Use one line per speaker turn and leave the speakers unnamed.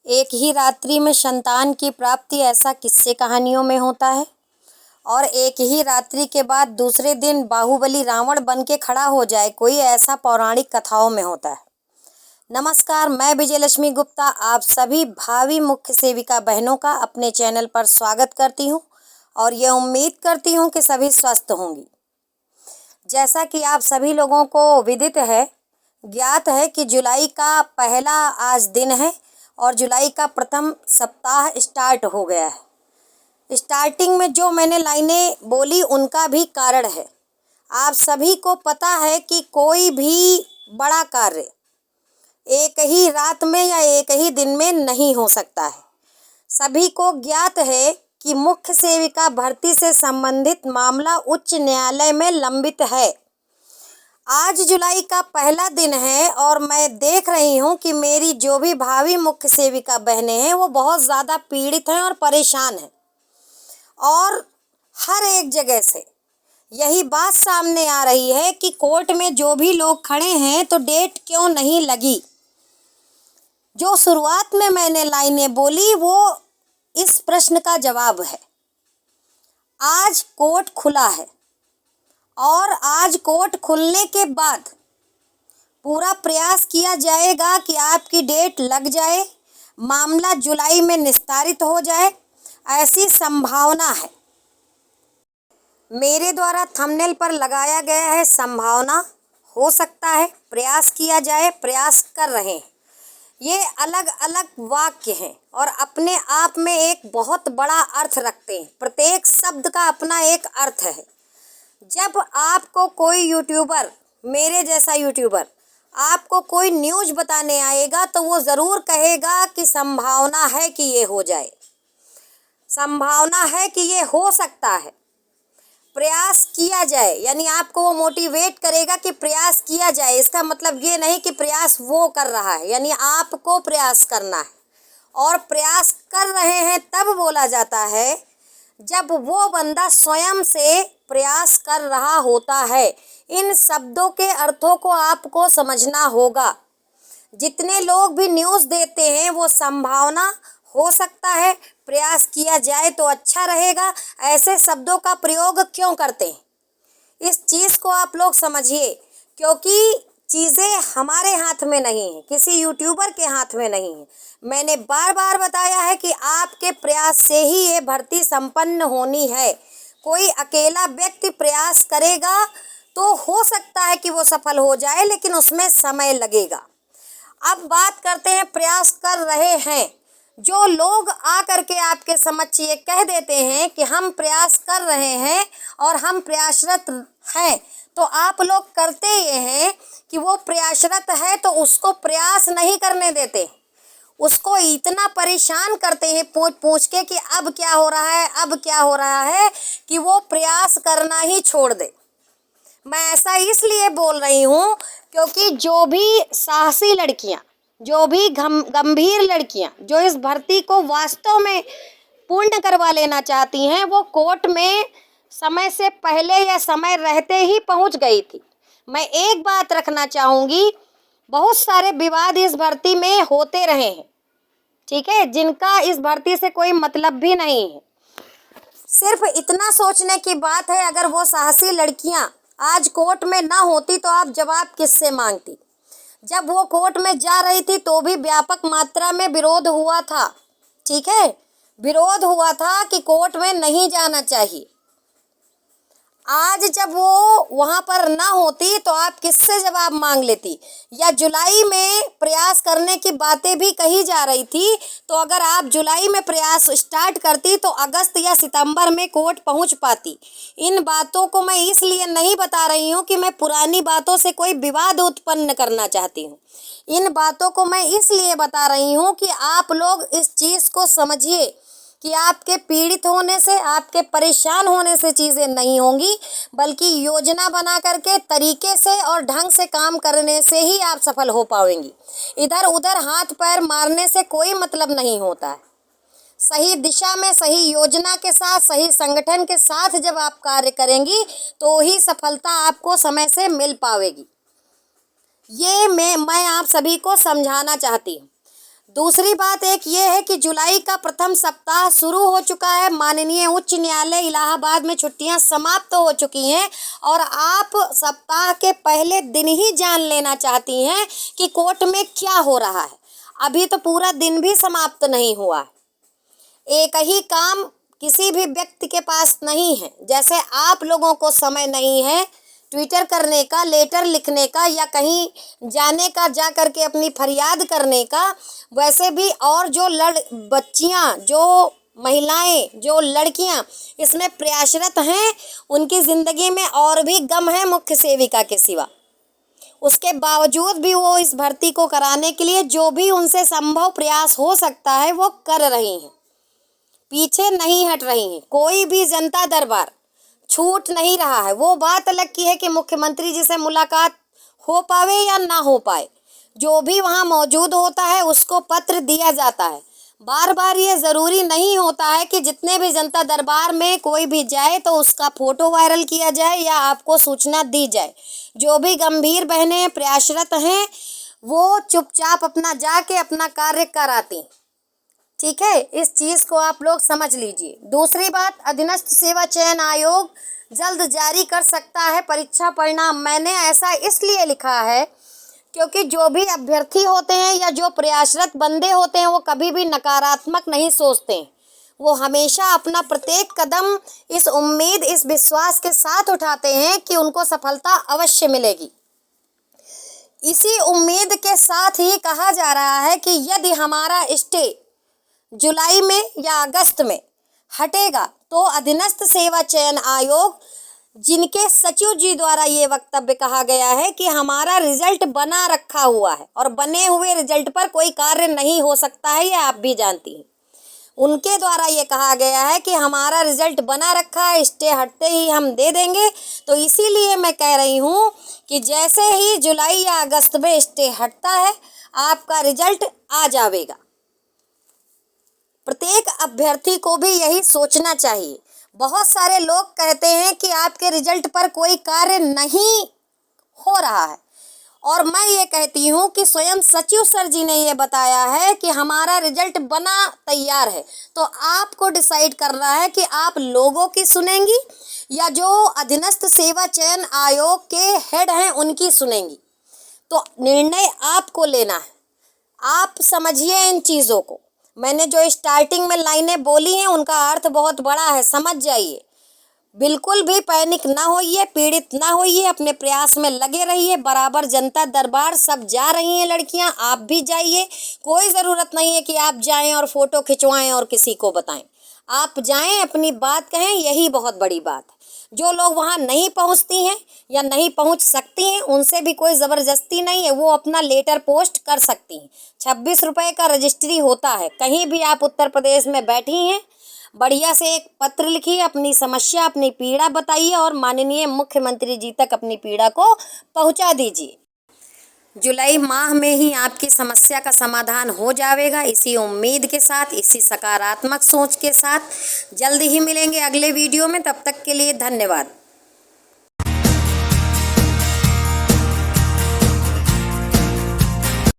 एक ही रात्रि में संतान की प्राप्ति ऐसा किस्से कहानियों में होता है और एक ही रात्रि के बाद दूसरे दिन बाहुबली रावण बन के खड़ा हो जाए, कोई ऐसा पौराणिक कथाओं में होता है। नमस्कार, मैं विजयलक्ष्मी गुप्ता आप सभी भावी मुख्य सेविका बहनों का अपने चैनल पर स्वागत करती हूं और ये उम्मीद करती हूं कि सभी स्वस्थ होंगी। जैसा कि आप सभी लोगों को ज्ञात है कि जुलाई का पहला आज दिन है और जुलाई का प्रथम सप्ताह स्टार्ट हो गया है। स्टार्टिंग में जो मैंने लाइनें बोली उनका भी कारण है। आप सभी को पता है कि कोई भी बड़ा कार्य एक ही रात में या एक ही दिन में नहीं हो सकता है। सभी को ज्ञात है कि मुख्य सेविका भर्ती से संबंधित मामला उच्च न्यायालय में लंबित है। आज जुलाई का पहला दिन है और मैं देख रही हूँ कि मेरी जो भी भावी मुख्य सेविका बहनें हैं वो बहुत ज़्यादा पीड़ित हैं और परेशान हैं और हर एक जगह से यही बात सामने आ रही है कि कोर्ट में जो भी लोग खड़े हैं तो डेट क्यों नहीं लगी। जो शुरुआत में मैंने लाइनें बोली वो इस प्रश्न का जवाब है। आज कोर्ट खुला है और आज कोर्ट खुलने के बाद पूरा प्रयास किया जाएगा कि आपकी डेट लग जाए, मामला जुलाई में निस्तारित हो जाए, ऐसी संभावना है। मेरे द्वारा थंबनेल पर लगाया गया है संभावना, हो सकता है, प्रयास किया जाए, प्रयास कर रहे हैं। ये अलग अलग वाक्य हैं और अपने आप में एक बहुत बड़ा अर्थ रखते हैं। प्रत्येक शब्द का अपना एक अर्थ है। जब आपको कोई यूट्यूबर, मेरे जैसा यूट्यूबर, आपको कोई न्यूज़ बताने आएगा तो वो ज़रूर कहेगा कि संभावना है कि ये हो जाए, संभावना है कि ये हो सकता है, प्रयास किया जाए। यानी आपको वो मोटिवेट करेगा कि प्रयास किया जाए। इसका मतलब ये नहीं कि प्रयास वो कर रहा है, यानी आपको प्रयास करना है और प्रयास कर रहे हैं तब बोला जाता है जब वो बंदा स्वयं से प्रयास कर रहा होता है। इन शब्दों के अर्थों को आपको समझना होगा। जितने लोग भी न्यूज़ देते हैं वो संभावना, हो सकता है, प्रयास किया जाए तो अच्छा रहेगा, ऐसे शब्दों का प्रयोग क्यों करते हैं। इस चीज़ को आप लोग समझिए, क्योंकि चीज़ें हमारे हाथ में नहीं हैं, किसी यूट्यूबर के हाथ में नहीं है। मैंने बार बार बताया है कि आपके प्रयास से ही ये भर्ती संपन्न होनी है। कोई अकेला व्यक्ति प्रयास करेगा तो हो सकता है कि वो सफल हो जाए, लेकिन उसमें समय लगेगा। अब बात करते हैं प्रयास कर रहे हैं। जो लोग आकर के आपके समक्ष ये कह देते हैं कि हम प्रयास कर रहे हैं और हम प्रयासरत हैं, तो आप लोग करते ये हैं कि वो प्रयासरत है तो उसको प्रयास नहीं करने देते, उसको इतना परेशान करते हैं पूछ पूछ के कि अब क्या हो रहा है, अब क्या हो रहा है, कि वो प्रयास करना ही छोड़ दे। मैं ऐसा इसलिए बोल रही हूँ क्योंकि जो भी साहसी लड़कियाँ, जो भी गंभीर लड़कियाँ जो इस भर्ती को वास्तव में पूर्ण करवा लेना चाहती हैं, वो कोर्ट में समय से पहले या समय रहते ही पहुंच गई थी। मैं एक बात रखना चाहूँगी, बहुत सारे विवाद इस भर्ती में होते रहे हैं, ठीक है, जिनका इस भर्ती से कोई मतलब भी नहीं है। सिर्फ इतना सोचने की बात है, अगर वो साहसी लड़कियां आज कोर्ट में ना होती तो आप जवाब किससे मांगती। जब वो कोर्ट में जा रही थी तो भी व्यापक मात्रा में विरोध हुआ था, ठीक है, विरोध हुआ था कि कोर्ट में नहीं जाना चाहिए। आज जब वो वहाँ पर ना होती तो आप किससे जवाब मांग लेती। या जुलाई में प्रयास करने की बातें भी कही जा रही थी, तो अगर आप जुलाई में प्रयास स्टार्ट करती तो अगस्त या सितंबर में कोर्ट पहुँच पाती। इन बातों को मैं इसलिए नहीं बता रही हूँ कि मैं पुरानी बातों से कोई विवाद उत्पन्न करना चाहती हूँ। इन बातों को मैं इसलिए बता रही हूँ कि आप लोग इस चीज़ को समझिए कि आपके पीड़ित होने से, आपके परेशान होने से चीज़ें नहीं होंगी, बल्कि योजना बना करके तरीके से और ढंग से काम करने से ही आप सफल हो पाएंगी। इधर उधर हाथ पैर मारने से कोई मतलब नहीं होता है। सही दिशा में, सही योजना के साथ, सही संगठन के साथ जब आप कार्य करेंगी तो ही सफलता आपको समय से मिल पाएगी। ये मैं आप सभी को समझाना चाहती हूँ। दूसरी बात एक ये है कि जुलाई का प्रथम सप्ताह शुरू हो चुका है। माननीय उच्च न्यायालय इलाहाबाद में छुट्टियां समाप्त हो चुकी हैं और आप सप्ताह के पहले दिन ही जान लेना चाहती हैं कि कोर्ट में क्या हो रहा है। अभी तो पूरा दिन भी समाप्त नहीं हुआ है। एक ही काम किसी भी व्यक्ति के पास नहीं है। जैसे आप लोगों को समय नहीं है ट्विटर करने का, लेटर लिखने का या कहीं जाने का, जा कर के अपनी फरियाद करने का, वैसे भी और जो बच्चियां, जो महिलाएं, जो लड़कियां इसमें प्रयासरत हैं, उनकी ज़िंदगी में और भी गम है मुख्य सेविका के सिवा। उसके बावजूद भी वो इस भर्ती को कराने के लिए जो भी उनसे संभव प्रयास हो सकता है वो कर रही हैं, पीछे नहीं हट रही हैं। कोई भी जनता दरबार छूट नहीं रहा है। वो बात अलग की है कि मुख्यमंत्री जी से मुलाकात हो पावे या ना हो पाए, जो भी वहाँ मौजूद होता है उसको पत्र दिया जाता है। बार बार ये ज़रूरी नहीं होता है कि जितने भी जनता दरबार में कोई भी जाए तो उसका फ़ोटो वायरल किया जाए या आपको सूचना दी जाए। जो भी गंभीर बहनें प्रयासरत हैं वो चुपचाप अपना जाके अपना कार्य कराती। ठीक है, इस चीज़ को आप लोग समझ लीजिए। दूसरी बात, अधीनस्थ सेवा चयन आयोग जल्द जारी कर सकता है परीक्षा परिणाम। मैंने ऐसा इसलिए लिखा है क्योंकि जो भी अभ्यर्थी होते हैं या जो प्रयासरत बंदे होते हैं वो कभी भी नकारात्मक नहीं सोचते हैं। वो हमेशा अपना प्रत्येक कदम इस उम्मीद, इस विश्वास के साथ उठाते हैं कि उनको सफलता अवश्य मिलेगी। इसी उम्मीद के साथ ही कहा जा रहा है कि यदि हमारा स्टे जुलाई में या अगस्त में हटेगा तो अधीनस्थ सेवा चयन आयोग, जिनके सचिव जी द्वारा ये वक्तव्य कहा गया है कि हमारा रिजल्ट बना रखा हुआ है और बने हुए रिजल्ट पर कोई कार्य नहीं हो सकता है, ये आप भी जानती हैं। उनके द्वारा ये कहा गया है कि हमारा रिजल्ट बना रखा है, स्टे हटते ही हम दे देंगे। तो इसीलिए मैं कह रही हूँ कि जैसे ही जुलाई या अगस्त में स्टे हटता है आपका रिजल्ट आ जाएगा। प्रत्येक अभ्यर्थी को भी यही सोचना चाहिए। बहुत सारे लोग कहते हैं कि आपके रिजल्ट पर कोई कार्य नहीं हो रहा है और मैं ये कहती हूँ कि स्वयं सचिव सर जी ने ये बताया है कि हमारा रिजल्ट बना तैयार है। तो आपको डिसाइड करना है कि आप लोगों की सुनेंगी या जो अधीनस्थ सेवा चयन आयोग के हेड हैं उनकी सुनेंगी। तो निर्णय आपको लेना है। आप समझिए इन चीज़ों को। मैंने जो स्टार्टिंग में लाइनें बोली हैं उनका अर्थ बहुत बड़ा है, समझ जाइए। बिल्कुल भी पैनिक ना होइए, पीड़ित ना होइए, अपने प्रयास में लगे रहिए। बराबर जनता दरबार सब जा रही हैं लड़कियां, आप भी जाइए। कोई ज़रूरत नहीं है कि आप जाएं और फ़ोटो खिंचवाएं और किसी को बताएं। आप जाएं, अपनी बात कहें, यही बहुत बड़ी बात है। जो लोग वहाँ नहीं पहुँचती हैं या नहीं पहुँच सकती हैं उनसे भी कोई ज़बरदस्ती नहीं है, वो अपना लेटर पोस्ट कर सकती हैं। 26 रुपये का रजिस्ट्री होता है। कहीं भी आप उत्तर प्रदेश में बैठी हैं, बढ़िया से एक पत्र लिखिए, अपनी समस्या, अपनी पीड़ा बताइए और माननीय मुख्यमंत्री जी तक अपनी पीड़ा को पहुँचा दीजिए। जुलाई माह में ही आपकी समस्या का समाधान हो जाएगा। इसी उम्मीद के साथ, इसी सकारात्मक सोच के साथ जल्द ही मिलेंगे अगले वीडियो में। तब तक के लिए धन्यवाद।